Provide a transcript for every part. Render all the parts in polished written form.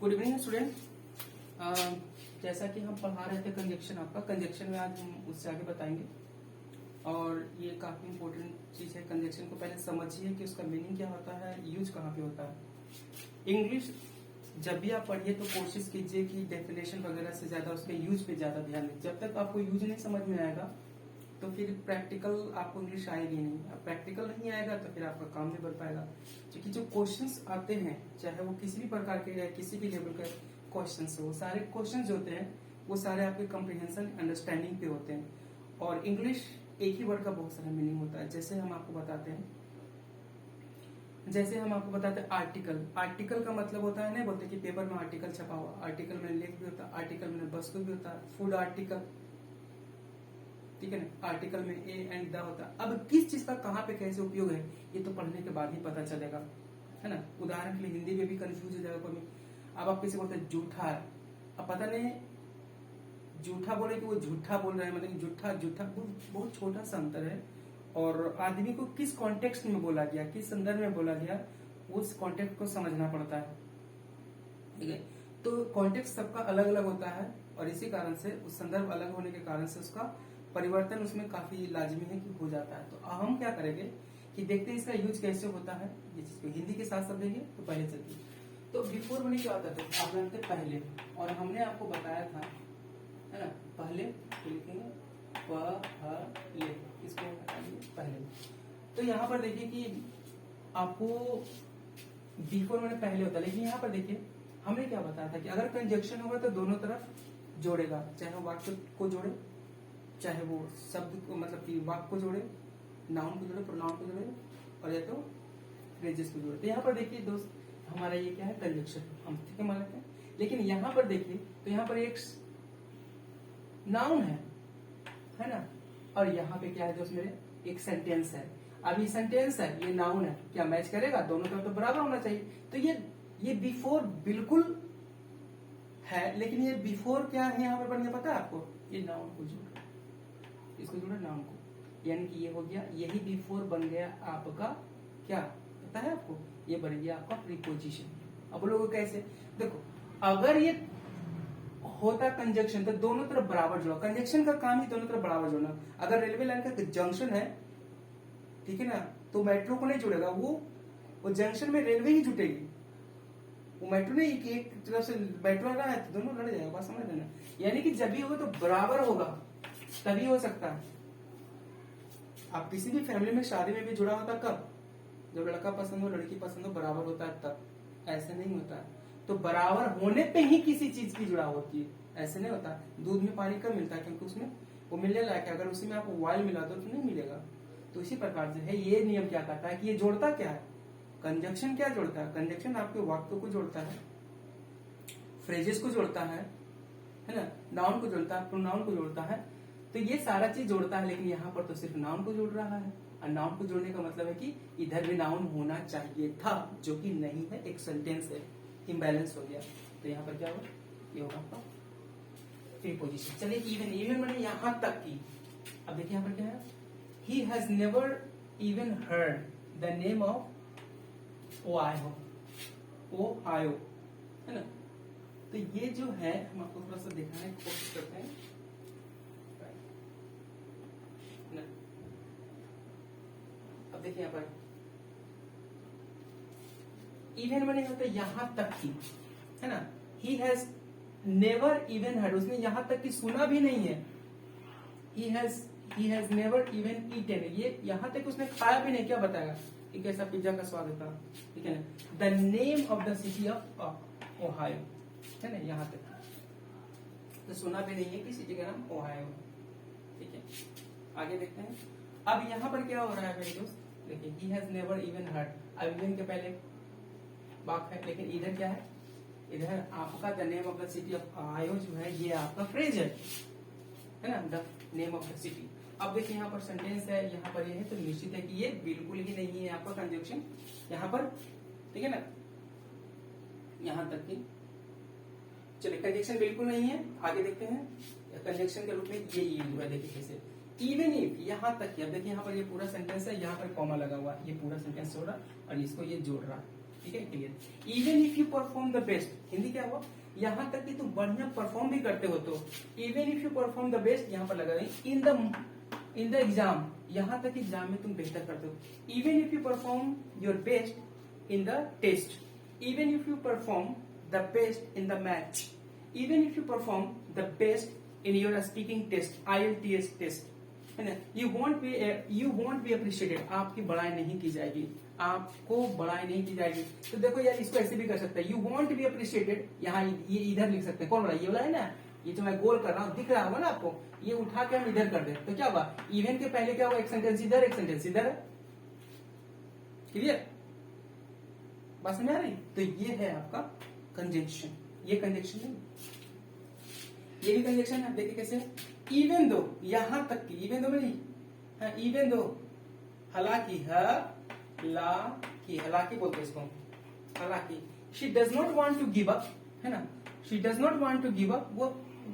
Good evening student. जैसा कि हम पढ़ा रहे थे कंजक्शन, आपका कंजक्शन में आज हम उससे आगे बताएंगे। और ये काफी इंपॉर्टेंट चीज है। कंजक्शन को पहले समझिए कि उसका मीनिंग क्या होता है, यूज कहाँ पे होता है। इंग्लिश जब भी आप पढ़िए तो कोशिश कीजिए कि डेफिनेशन वगैरह से ज्यादा उसके यूज पे ज्यादा ध्यान दें। जब तक आपको यूज नहीं समझ में आएगा तो फिर प्रैक्टिकल आपको इंग्लिश आएगी नहीं। अब प्रैक्टिकल नहीं आएगा तो फिर आपका काम नहीं बढ़ पाएगा। क्योंकि जो क्वेश्चंस आते हैं, चाहे वो किसी भी प्रकार के या किसी भी लेवल के क्वेश्चंस हो, वो सारे क्वेश्चंस जो होते हैं वो सारे आपके कम्प्रिहेंशन अंडरस्टैंडिंग पे होते हैं। और इंग्लिश एक ही वर्ड का बहुत सारा मीनिंग होता है। जैसे हम आपको बताते हैं आर्टिकल। आर्टिकल का मतलब होता है, नहीं बोलते कि पेपर में आर्टिकल छपा हुआ, आर्टिकल में लेख भी होता है, आर्टिकल में वस्तु भी होता है, फूड आर्टिकल, ठीक है ना। आर्टिकल में ए एंड द होता है। अब किस चीज का कहाँ पे कैसे उपयोग है ये तो पढ़ने के बाद ही पता चलेगा, है ना। उदाहरण के लिए हिंदी में भी कंफ्यूज हो जाएगा कोई। अब आप किसी बोलते हैं झूठा है, अब पता नहीं झूठा बोले कि वो झूठा बोल रहे हैं, मतलब झूठा झूठा बहुत छोटा सा अंतर है। और आदमी को किस कॉन्टेक्स्ट में बोला गया, किस संदर्भ में बोला गया, उस कॉन्टेक्स्ट को समझना पड़ता है, ठीक है। तो कॉन्टेक्स्ट सबका अलग अलग होता है और इसी कारण से उस संदर्भ अलग होने के कारण से उसका परिवर्तन उसमें काफी लाजमी है कि हो जाता है। तो हम क्या करेंगे कि देखते हैं इसका यूज कैसे होता है। ये चीज को हिंदी के साथ देंगे तो पहले चलती। तो बिफोर मैंने क्या होता था, आप जानते पहले, और हमने आपको बताया था, है ना। पहले तो लिखेंगे पहले, इसको हटाइए पहले। तो यहाँ पर देखिए कि आपको बिफोर मैंने पहले होता है, लेकिन यहाँ पर देखिए हमने क्या बताया था कि अगर कंजक्शन होगा तो दोनों तरफ जोड़ेगा, चाहे वो वाक्य को जोड़े, चाहे वो शब्द को, मतलब कि वाक्य को जोड़े, नाउन को जोड़े, प्रोनाउन को जोड़े, और या तो फ्रेजेस को जोड़े। तो यहाँ पर देखिए दोस्त, हमारा ये क्या है, कंजक्शन, हम ठीक है मान लेते हैं। लेकिन यहाँ पर देखिए तो यहाँ पर एक नाउन है ना, और यहाँ पे क्या है दोस्त मेरे, एक सेंटेंस है। अब ये सेंटेंस है, ये नाउन है, क्या मैच करेगा? दोनों तरफ तो बराबर होना चाहिए। तो ये बिफोर बिल्कुल है, लेकिन ये बिफोर क्या है यहाँ पर बन गया, पता है आपको? ये नाउन को जोड़, इसको जोड़ा नाउन को, यानी कि ये हो गया, यही बिफोर बन गया आपका क्या, पता है आपको? ये बन गया आपका प्रीपोजिशन। अब बोलोगे कैसे? देखो, अगर ये होता कंजक्शन तो दोनों तरफ बराबर जोड़ा। कंजक्शन का काम ही दोनों तरफ बराबर जोड़ना। अगर रेलवे लाइन का जंक्शन है, ठीक है ना, तो मेट्रो को नहीं जुड़ेगा, वो जंक्शन में रेलवे ही जुटेगी। वो मेट्रो नहीं कि एक तरफ से मेट्रो आ रहा है तो दोनों लड़ जाएगा, बात समझ लेना। यानी कि जब भी हो तो बराबर होगा, तभी हो सकता है। आप किसी भी फैमिली में, शादी में भी जुड़ा होता कब? जब लड़का पसंद हो, लड़की पसंद हो, बराबर होता है तब। ऐसे नहीं होता है। तो बराबर होने पे ही किसी चीज की जुड़ाव होती है, ऐसे नहीं होता। दूध में पानी कब मिलता है? क्योंकि उसमें वो मिलने लायक है। अगर उसी में आपको ऑयल मिला तो नहीं मिलेगा। तो इसी प्रकार से है, ये नियम क्या कहता है कि ये जोड़ता क्या है, कंजक्शन क्या जोड़ता है? कंजक्शन आपके वाक्यों को जोड़ता है, फ्रेजेस को जोड़ता है ना, नाउन को जोड़ता है, प्रोनाउन को जोड़ता है। तो ये सारा चीज जोड़ता है, लेकिन यहाँ पर तो सिर्फ नाउन को जोड़ रहा है। और नाउन को जोड़ने का मतलब है कि इधर भी नाउन होना चाहिए था, जो कि नहीं है, एक सेंटेंस है, इम्बैलेंस हो गया। तो यहाँ पर क्या होगा, ये होगा आपका प्रीपोजिशन। चलिए इवन, इवन मैंने यहाँ तक की। अब देखिए यहाँ पर क्या है, he has never even heard the name of Ohio, है ना। तो ये जो है, हम आपको थोड़ा सा दिखाने की कोशिश करते हैं ना। अब देखिए यहाँ पर इवन मैंने होता है यहाँ तक की, है ना। He has never even heard, उसने यहाँ तक की सुना भी नहीं है। He has never even eaten, ये यहाँ तक उसने खाया भी नहीं, क्या बताएगा कि कैसा पिज्जा का स्वाद होता, ठीक है ना। The name of the city of Ohio, है ना, यहाँ तक तो सुना भी नहीं है कि सिटी का नाम ओहायो, ठीक है। आगे देखते हैं। अब यहाँ पर क्या हो रहा है मेरे दोस्त, देखिए, ही हैज नेवर इवन हर्ड। अब इवन के पहले वाक्य है, लेकिन इधर क्या है, इधर आपका the name of the city of Ohio जो है, ये आपका फ्रेज है ना, the name of the city. अब देखिए यहाँ पर सेंटेंस है, यहाँ पर ये है, तो निश्चित है कि ये बिल्कुल ही नहीं है आपका कंजक्शन यहाँ पर, ठीक है ना। यहाँ तक की, चलिए कंजक्शन बिल्कुल नहीं है। आगे देखते हैं कंजक्शन के रूप में ये यूज हुआ है, देखिए कैसे। इवन इफ, यहाँ तक की। अब देखिए यहाँ पर ये पूरा सेंटेंस है, यहाँ पर कॉमा लगा हुआ है, ये पूरा सेंटेंस जोड़ रहा और इसको ये जोड़ रहा, ठीक है, clear. Even if you perform the best, Hindi क्या हुआ, यहाँ तक कि तुम बढ़िया परफॉर्म भी करते हो तो, even if you perform the best, यहाँ पर लगा इन द एग्जाम, यहाँ तक एग्जाम में तुम बेहतर करते हो। Even if you perform your best in the test, even if you perform the best in the match, even if you perform the best in your speaking test, IELTS test, है ना, you want be appreciated, आपकी बड़ाई नहीं की जाएगी, आपको बड़ाई नहीं की जाएगी। तो देखो यार, इसको ऐसे भी कर सकते हैं, यू वॉन्ट बी अप्रिशिएटेड, यहाँ ये इधर लिख सकते हैं, कौन बड़ा, ये वाला है ना, ये जो मैं गोल कर रहा हूँ दिख रहा होगा ना आपको, ये उठा के हम इधर कर दे तो क्या होगा, इवन के पहले क्या होगा, एक सेंटेंस इधर, एक सेंटेंस इधर, क्लियर, बात समझ आ रही। तो ये है आपका कंजंक्शन, ये कंजंक्शन नहीं, ये भी कंजंक्शन है, देखिए कैसे, इवन दो, यहां तक की, इवन दो में नहीं, हाँ, इवन दो, हालांकि, हालांकि बोलते हैं इसको, हालांकि, she does not want to give up, है ना, she does not want to give up,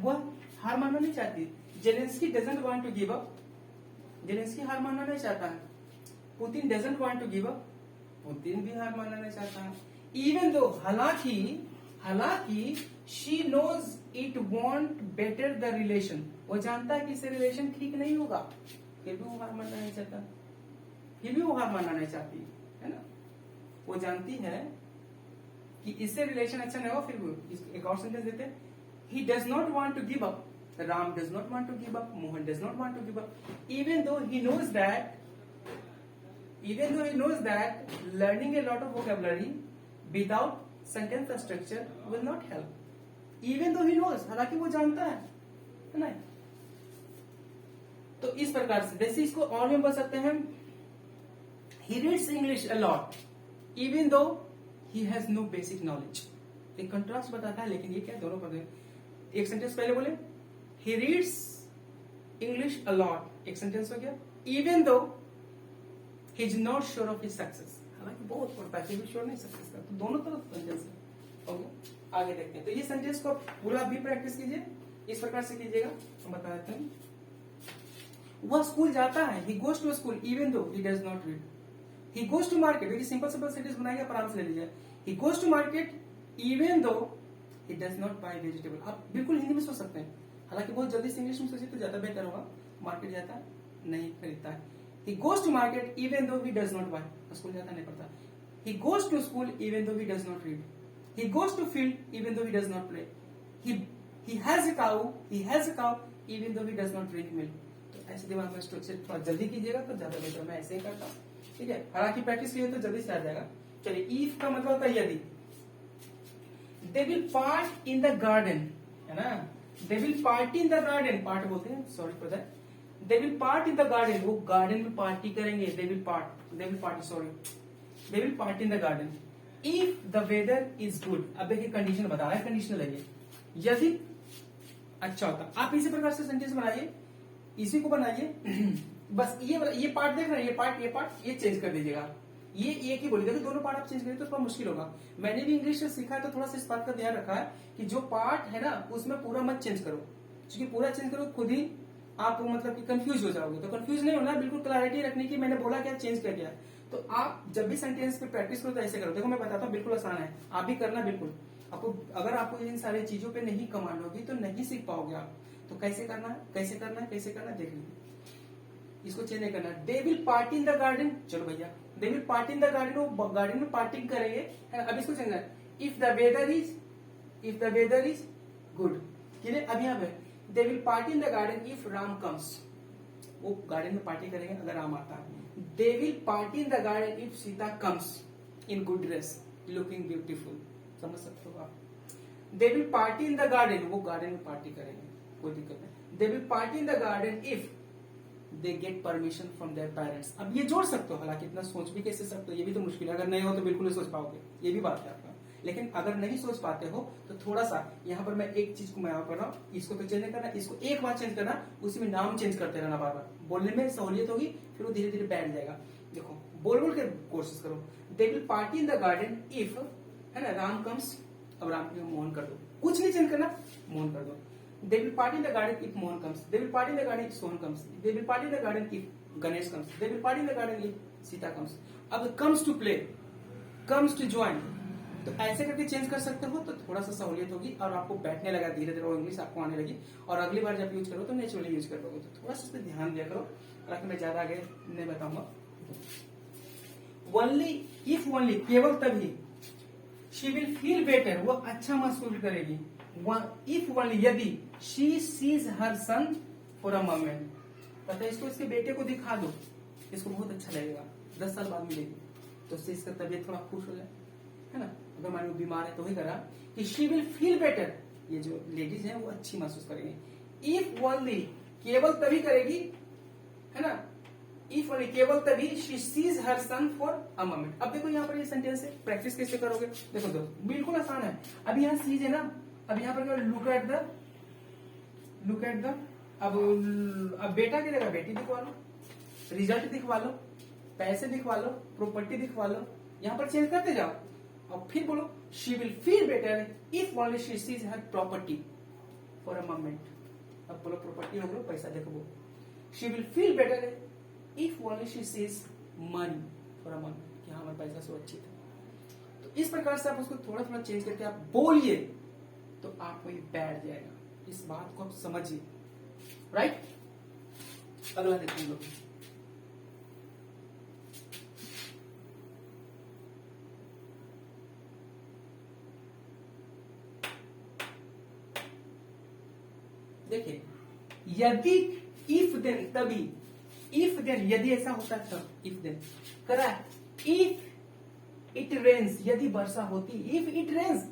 वो हार मानना नहीं चाहती, Zelensky doesn't want to give up, Zelensky हार मानना नहीं चाहता है, Putin doesn't want to give up, Putin भी हार मानना नहीं चाहता है, इवन दो, हालांकि she knows it won't better the relation, वो जानता है कि इससे रिलेशन ठीक नहीं होगा, फिर भी वो हार मानना नहीं चाहता, फिर भी वो हार मानना नहीं चाहती, है ना, वो जानती है कि इससे रिलेशन अच्छा नहीं होगा, फिर भी एक और सेंटेंस देते हैं, he does not want to give up, Ram does not want to give up, Mohan does not want to give up, even though he knows that learning a lot of vocabulary without sentence structure will not help, even though he knows, हालांकि वो जानता है ना। तो इस प्रकार से जैसे इसको और में बोल सकते हैं, he reads English a lot even though he has no basic knowledge, एक कंट्रास्ट बताता है, लेकिन ये क्या दोनों पढ़ते हैं, एक सेंटेंस पहले बोले he reads English a lot, एक सेंटेंस हो गया, even though he is not sure of his success, हालांकि बहुत पढ़ता है फिर भी श्योर नहीं सक्सेस का, तो दोनों तरफ सेंटेंस है। ओके, आगे देखते हैं। तो ये सेंटेंस को पूरा भी प्रैक्टिस कीजिए, इस प्रकार से कीजिएगा, हम बता देते हैं। वह स्कूल जाता है, he goes to school even though he does not read, he goes to market, देखिए सिंपल सेंटेंस बनाइए, आराम से ले लीजिए, he goes to market even though he does not buy vegetable, आप बिल्कुल हिंदी में सोच सकते हैं, हालांकि बहुत जल्दी से इंग्लिश में सोचिए तो ज्यादा बेहतर होगा, मार्केट जाता है नहीं खरीदता है, he goes to market even though he does not buy, school जाता नहीं पड़ता, he goes to school even though he does not read, he goes to field even though he does not play, he has a cow even though he does not drink milk। तो ऐसे दिमाग में structure थोड़ा जल्दी कीजिएगा तो ज्यादा बेहतर, मैं ऐसे ही करता हूँ, ठीक है, हालांकि प्रैक्टिस कीजिए तो जल्दी से आ जाएगा। चलिए, इफ का मतलब होता है यदि, they will part in the garden, है ना, they will party in the garden, part बोलते हैं, sorry for that, they will part in the garden, वो गार्डन में पार्टी करेंगे, they will party in the garden if the weather is good। अब देखिए condition बता रहा है, कंडीशनल है ये, यदि अच्छा होता, आप इसी प्रकार से सेंटेंस बनाइए, इसी को बनाइए, बस ये पार्ट देख रहे हैं, ये पार्ट ये चेंज कर दीजिएगा, ये एक ही बोली, देखिए दोनों पार्ट आप चेंज करें तो थोड़ा मुश्किल होगा, मैंने भी इंग्लिश से सीखा है तो थोड़ा सा इस बात का ध्यान रखा है कि जो पार्ट है ना उसमें पूरा मत चेंज करो, क्योंकि पूरा चेंज करो खुद ही आप मतलब कि कंफ्यूज हो जाओगे, तो कंफ्यूज नहीं होना, बिल्कुल क्लैरिटी रखने की, मैंने बोला क्या चेंज कर दिया, तो आप जब भी सेंटेंस पे प्रैक्टिस करो तो ऐसे करो, देखो मैं बताता हूँ, बिल्कुल आसान है, आप भी करना बिल्कुल, आपको अगर आपको इन सारी चीजों पे नहीं कमांड होगी तो नहीं सीख पाओगे आप, तो कैसे करना है देख लीजिए, इसको चेंज नहीं करना, they will party in the garden, चलो भैया, they will party in the garden, वो गार्डन में पार्टी करेंगे, अब इसको चेंज करना, if the weather is good, clear, अब यहाँ पे they will party in the garden if Ram comes, वो गार्डन में पार्टी करेंगे अगर राम आता है, they will party in the garden if Sita comes in good dress looking beautiful, समझ सकते हो आप, दे will party in the garden, वो गार्डन में पार्टी करेंगे, कोई दिक्कत नहीं, दे will party in the garden if they get permission from their parents. अब ये जोड़ सकते हो, हालांकि इतना सोच भी कैसे सकते हो, ये भी तो मुश्किल है, अगर नहीं हो तो बिल्कुल नहीं सोच पाओगे, ये भी बात है आपका, लेकिन अगर नहीं सोच पाते हो तो थोड़ा सा यहाँ पर मैं एक चीज को मैं कर रहा हूँ, इसको तो चेंज नहीं करना, इसको एक बार चेंज करना, उसी में नाम चेंज करते रहना, बार बार बोलने में सहूलियत होगी, फिर वो धीरे धीरे बैठ जाएगा। देखो बोल के कोशिश करो, दे will party in the garden if, है ना, राम कम्स, अब राम को मोहन कर दो, कुछ नहीं चेंज करना, मोहन कर दो, they will party in the garden if Mohan comes, they will party in the garden if Sohan comes, they will party in the garden if Ganesh comes, they will party in the garden if Sita comes। अब comes to play, comes to join, तो ऐसे करके change कर सकते हो तो थोड़ा सा सहूलियत होगी और आपको बैठने लगा धीरे धीरे वो इंग्लिश आपको आने लगी और अगली बार जब यूज करो तो नेचुरली यूज कर लोगे। तो थोड़ा सा इस पर ध्यान दिया करो, हालांकि मैं ज्यादा आगे नहीं बताऊंगा। ओनली इफ ओनली, केवल तभी, शी विल फील बेटर, वो अच्छा महसूस करेगी। इफ ओनली, यदि, she sees her son for a moment, पता है इसको इसके बेटे को दिखा दो, इसको बहुत अच्छा लगेगा, 10 साल बाद मिलेगी तो उससे इसका तबीयत थोड़ा खुश हो जाए, है ना। अगर मान लो बीमार है तो वही करा कि शी विल फील बेटर, ये जो लेडीज है वो अच्छी महसूस करेंगी। इफ ओनली, केवल तभी करेगी, है ना। इफ ओनली, केवल तभी, she sees her son for a moment. अब देखो यहाँ पर ये सेंटेंस है, प्रैक्टिस कैसे करोगे देखो दोस्त, बिल्कुल आसान है। अब यहाँ सीज है ना, अब यहाँ पर लुक एट द, अब बेटा की जगह बेटी दिखवा लो, रिजल्ट दिखवा लो, पैसे दिखवा लो, प्रॉपर्टी दिखवा लो, यहाँ पर चेंज करते जाओ और फिर बोलो she will feel better if only she sees her property for a moment. अब बोलो प्रॉपर्टी हो गया, पैसा देखो, she will feel better if only she sees money for a moment, कि हाँ हमारा पैसा सुरक्षित है। तो इस प्रकार से आप उसको थोड़ा थोड़ा चेंज करके आप बोलिए तो आपको ये बैठ जाएगा, इस बात को आप समझिए, राइट। अगला देखते हैं लोग, देखिए, यदि, इफ देन तभी, इफ देन यदि ऐसा होता तब, इफ देन करा, इफ इट रेन्स यदि वर्षा होती, इफ इट रेन्स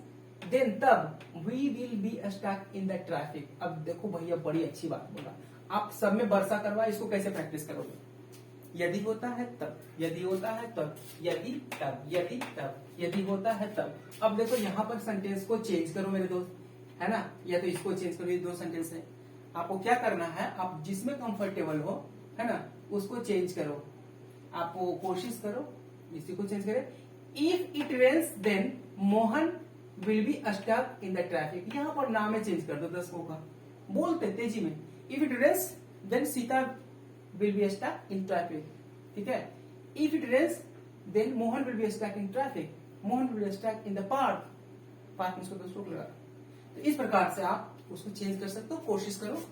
देन तब, we will be stuck in the traffic. अब देखो भैया बड़ी अच्छी बात बोला, आप सब में वर्षा करवा, इसको कैसे प्रैक्टिस करोगे, यदि होता है तब, यदि होता है तब, यदि तब, यदि तब, यदि होता है तब। अब देखो यहाँ पर सेंटेंस को चेंज करो मेरे दोस्त, है ना, या तो इसको चेंज करो, ये दो सेंटेंस है, आपको क्या करना है, आप जिसमें कंफर्टेबल हो, है ना, उसको चेंज करो, आप कोशिश करो इसी को चेंज करें। If it rains then Mohan will be stuck in the traffic, यहाँ पर नाम में चेंज कर दो 10 का, बोलते तेजी में, if it rains then Sita will be stuck in traffic, ठीक है। If it rains then Mohan will be stuck in traffic, Mohan will be stuck in the park, park में उसको 10 लगा। तो इस प्रकार से आप उसको चेंज कर सकते हो, कोशिश करो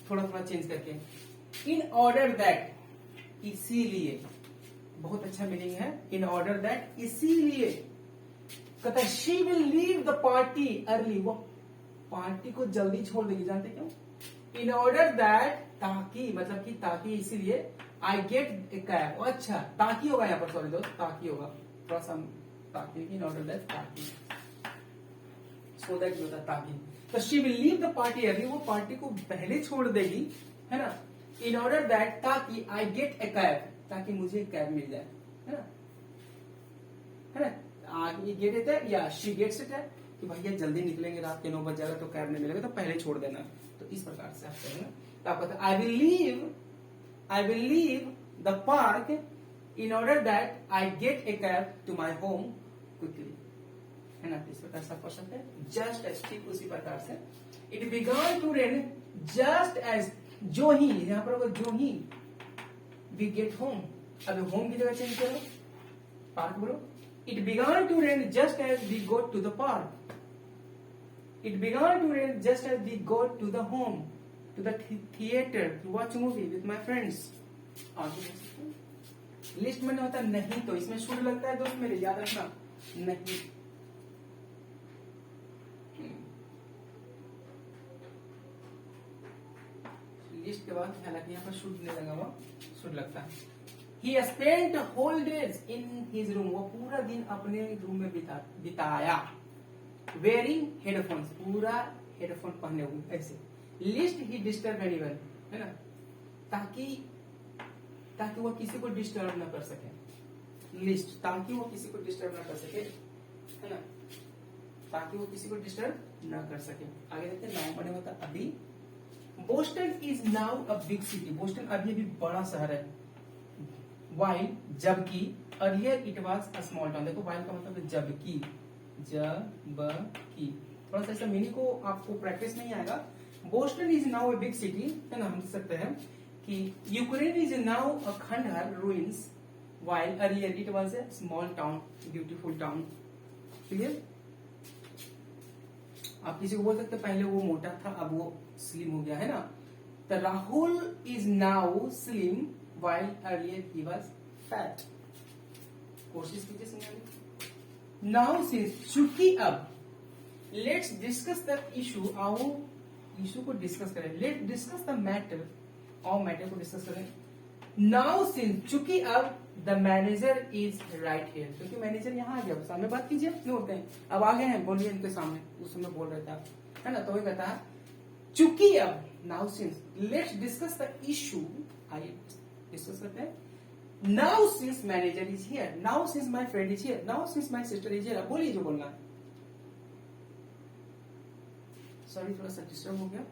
थोड़ा थोड़ा चेंज करके। इन ऑर्डर दैट, इसीलिए, बहुत अच्छा मीनिंग है, इन ऑर्डर दैट, इसीलिए, कहता है she will leave the party early, वो पार्टी को जल्दी छोड़ देगी, जानते क्यों, इन ऑर्डर दैट, ताकि, मतलब कि ताकि, इसीलिए, आई गेट ए कैब, अच्छा ताकि होगा यहाँ पर, सॉरी दोस्त, ताकि होगा, थोड़ा सा ताकि, इन ऑर्डर दैट, ताकि, सो दैट होता ताकि, तो she will leave the party early, वो पार्टी को पहले छोड़ देगी, है ना। इन ऑर्डर दैट, ताकि, आई गेट ए कैब, ताकि मुझे कैब मिल जाए, है ना, है ना। ये गेट है या शी गेट्स इट है कि भैया जल्दी निकलेंगे, रात के 9 बज जाएगा तो कैब नहीं मिलेगा, तो पहले छोड़ देना। तो इस प्रकार से आप करेंगे तो आप कहते I will leave the park in order that I get a cab to my home quickly, है ना। इस प्रकार से आप कर सकते हैं, जस्ट एज, ठीक उसी प्रकार से। It began to rain just as, जो ही, यहाँ पर होगा जो ही, वी गेट होम, अब होम की जगह चेंज करो, पार्क बोलो। It began to rain just as we got to the park. It began to rain just as we got to the home, to the theater to watch movie with my friends. List में होता नहीं तो इसमें should लगता है दोस्त मेरे, याद रखना, नहीं। लिस्ट के बाद हालांकि यहाँ पर शुड नहीं लगा हुआ, शुड लगता है। He spent whole days in his room, वो पूरा दिन अपने रूम में बिताया, wearing headphones, पूरा हेडफोन पहने हुए ऐसे। Lest he disturb anyone, है ना, ताकि वो किसी को डिस्टर्ब ना कर सके, लिस्ट, ताकि वो किसी को डिस्टर्ब ना कर सके, है ना, ताकि वो किसी को डिस्टर्ब ना कर सके। आगे देखते हैं, नाउ बने होता अभी। Boston is now a big city, Boston अभी भी बड़ा शहर है। वाइल, जबकि, earlier it was a small town, देखो वाइल का मतलब है जबकि, जबकि, थोड़ा सा ऐसा मीनिंग को आपको प्रैक्टिस नहीं आएगा। Boston is now a big city, है ना, हम देख सकते हैं कि यूक्रेन इज नाउ अ खंडहर ruins, while earlier it was a small town, beautiful town. Clear? आप किसी को बोल सकते पहले वो मोटा था अब वो स्लिम हो गया, है ना? तो Rahul is now slim while earlier he was fat. कोशिश कीजिए समझाने. नाउ सिंस चूंकि अब, लेट्स डिस्कस द इशू. आओ इशू को डिस्कस करें. लेट डिस्कस द मैटर, और मैटर को डिस्कस करें. नाउ सिंस चूंकि अब the manager is right here, क्योंकि मैनेजर यहाँ आ गया. सामने बात कीजिए. क्यों होते हैं? अब आ गए हैं, बोलिए इनके सामने. उस समय बोल रहे थे आप, है ना? तो वो कहता है चूंकि अब, now since, let's discuss the issue. आइए डिस्कस करते हैं. Now since manager is here, now since my friend is here, now since my sister is here. बोलिए जो बोलना है. सॉरी थोड़ा सा डिस्टर्ब हो गया.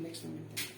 नेक्स्ट में मिलते हैं.